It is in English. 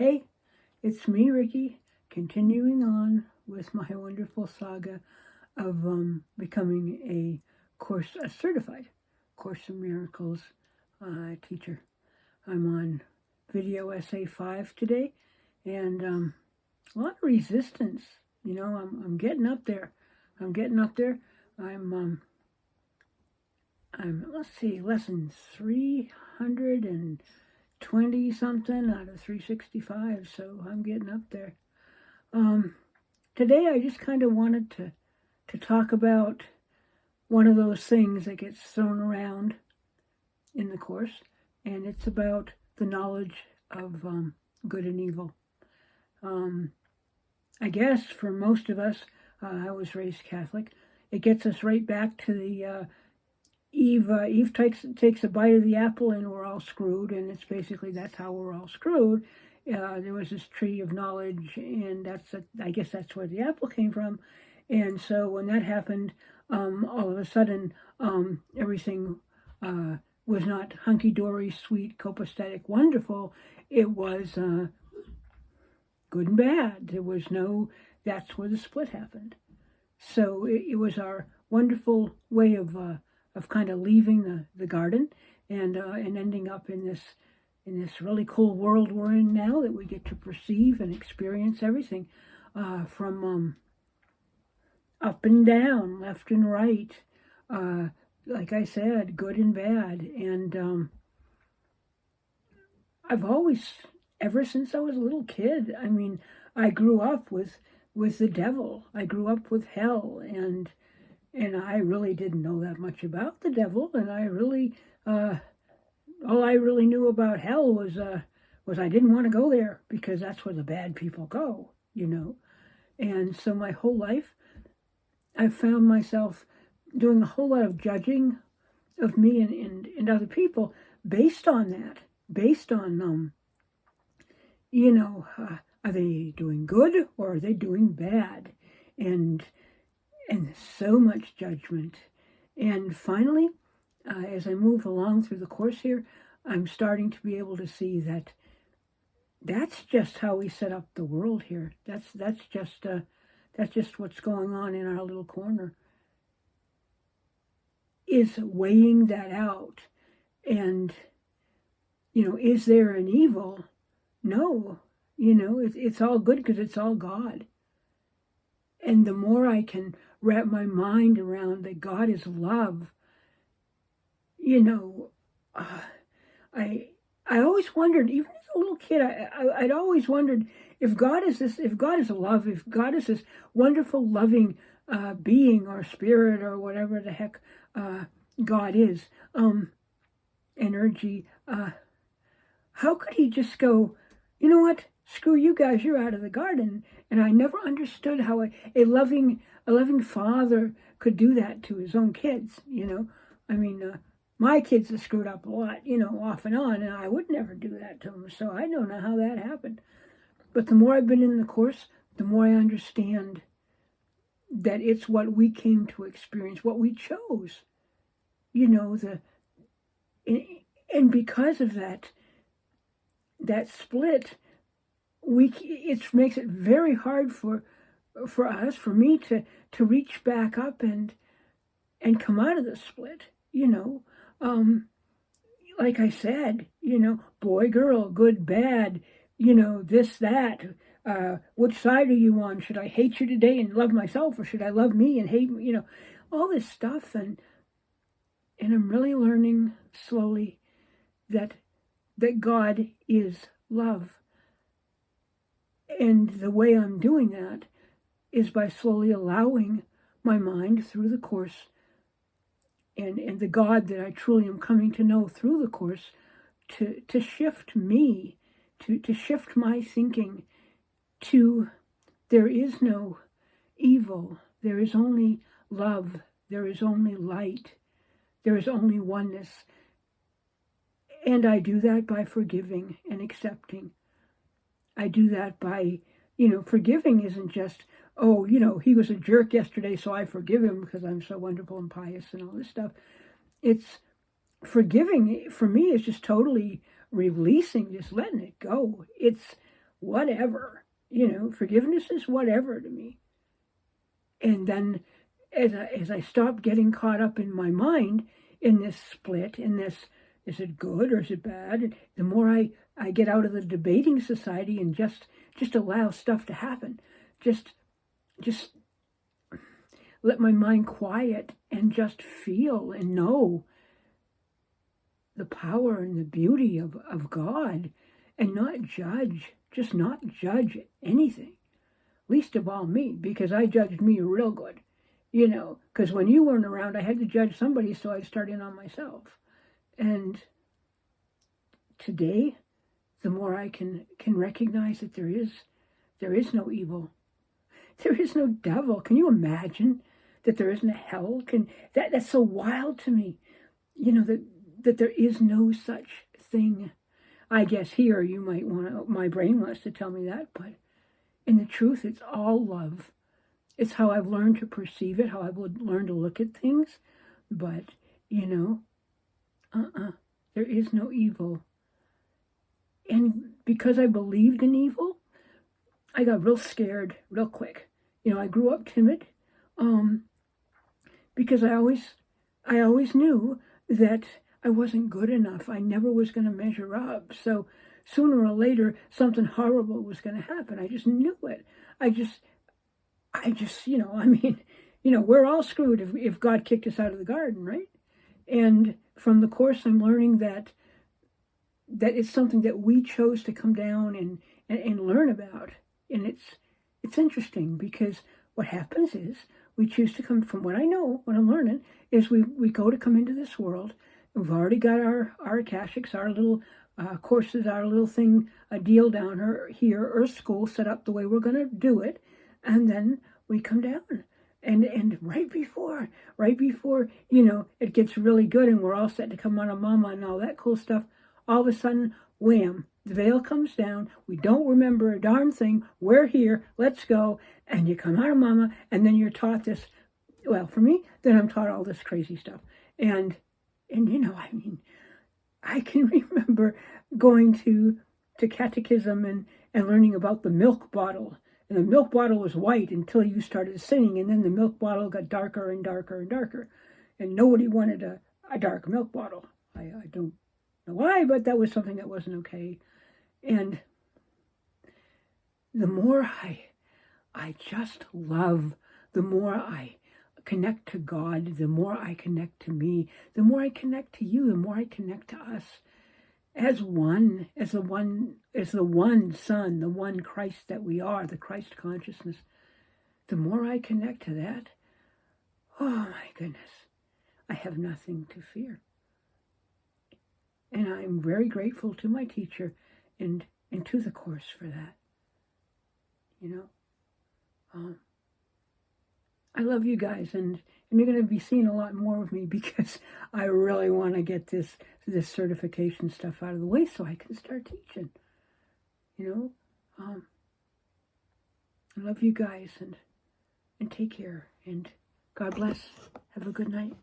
Hey, it's me, Ricky, continuing on with my wonderful saga of becoming a certified Course in Miracles teacher. I'm on video essay 5 today, and a lot of resistance. You know, I'm getting up there. I'm let's see, lesson 320 something out of 365, so I'm getting up there. Today I just kind of wanted to talk about one of those things that gets thrown around in the Course, and it's about the knowledge of good and evil. I guess for most of us, I was raised Catholic, it gets us right back to the Eve takes a bite of the apple and we're all screwed, and it's basically that's how we're all screwed. There was this tree of knowledge, and I guess that's where the apple came from. And so when that happened, all of a sudden, everything was not hunky-dory, sweet, copacetic, wonderful. It was good and bad. There was that's where the split happened. So it was our wonderful way of kind of leaving the garden and ending up in this really cool world we're in now, that we get to perceive and experience everything from up and down, left and right, like I said, good and bad. And I've always, ever since I was a little kid, I mean, I grew up with the devil. I grew up with hell, and I really didn't know that much about the devil, and I really, all I really knew about hell was I didn't want to go there, because that's where the bad people go, you know. And so my whole life, I found myself doing a whole lot of judging of me and other people based on that, based on, you know, are they doing good or are they doing bad? And so much judgment. And finally, as I move along through the Course here, I'm starting to be able to see that that's just how we set up the world here. That's just what's going on in our little corner, is weighing that out. And, you know, is there an evil? No. You know, it's all good because it's all God. And the more I can wrap my mind around that God is love, you know, I always wondered, even as a little kid, I'd always wondered if God is love, if God is this wonderful, loving being or spirit or whatever the heck God is, energy, how could he just go, you know what? Screw you guys, you're out of the garden. And I never understood how a loving father could do that to his own kids, you know. I mean, my kids have screwed up a lot, you know, off and on, and I would never do that to them. So I don't know how that happened. But the more I've been in the Course, the more I understand that it's what we came to experience, what we chose, you know, and because of that split, it makes it very hard for me to reach back up and come out of the split, you know. Like I said, you know, boy, girl, good, bad, you know, this, that, which side are you on? Should I hate you today and love myself, or should I love me and hate me? You know, all this stuff. And I'm really learning slowly that God is love. And the way I'm doing that is by slowly allowing my mind through the Course and the God that I truly am coming to know through the Course to shift me, to shift my thinking to there is no evil, there is only love, there is only light, there is only oneness. And I do that by forgiving and accepting. I do that by, you know, forgiving isn't just, oh, you know, he was a jerk yesterday, so I forgive him because I'm so wonderful and pious and all this stuff. It's forgiving, for me, is just totally releasing, just letting it go. It's whatever. Forgiveness is whatever to me. And then as I stop getting caught up in my mind in this split, in this, is it good or is it bad? The more I get out of the debating society and just allow stuff to happen, just let my mind quiet and just feel and know the power and the beauty of God, and not judge, just not judge anything. Least of all me, because I judged me real good. Because when you weren't around, I had to judge somebody, so I started on myself. And today, the more I can recognize that there is no evil. There is no devil. Can you imagine that there isn't a hell? That's so wild to me. That there is no such thing. I guess here you might my brain wants to tell me that, but in the truth, it's all love. It's how I've learned to perceive it, how I've learned to look at things. But, there is no evil. And because I believed in evil, I got real scared real quick. I grew up timid because I always knew that I wasn't good enough. I never was going to measure up. So sooner or later, something horrible was going to happen. I just knew it. We're all screwed if God kicked us out of the garden, right? And from the Course, I'm learning that it's something that we chose to come down and learn about. And it's interesting, because what happens is we choose to come, from what I know, what I'm learning, is we go to come into this world. We've already got our akashics, our little courses, our little thing, a deal down here, Earth School, set up the way we're going to do it. And then we come down. And right before, it gets really good and we're all set to come on a mama and all that cool stuff, all of a sudden, wham, the veil comes down. We don't remember a darn thing. We're here. Let's go. And you come out of mama, and then you're taught this. Well, for me, then I'm taught all this crazy stuff. And I can remember going to catechism and learning about the milk bottle. And the milk bottle was white until you started singing, and then the milk bottle got darker and darker and darker. And nobody wanted a dark milk bottle. I don't know why, but that was something that wasn't okay. And the more I just love, the more I connect to God, the more I connect to me, the more I connect to you, the more I connect to us as the one Son, the one Christ that we are, the Christ consciousness. The more I connect to that, oh my goodness, I have nothing to fear. And I'm very grateful to my teacher and to the Course for that. I love you guys, and you're going to be seeing a lot more of me, because I really want to get this certification stuff out of the way so I can start teaching. I love you guys, and take care, and God bless. Have a good night.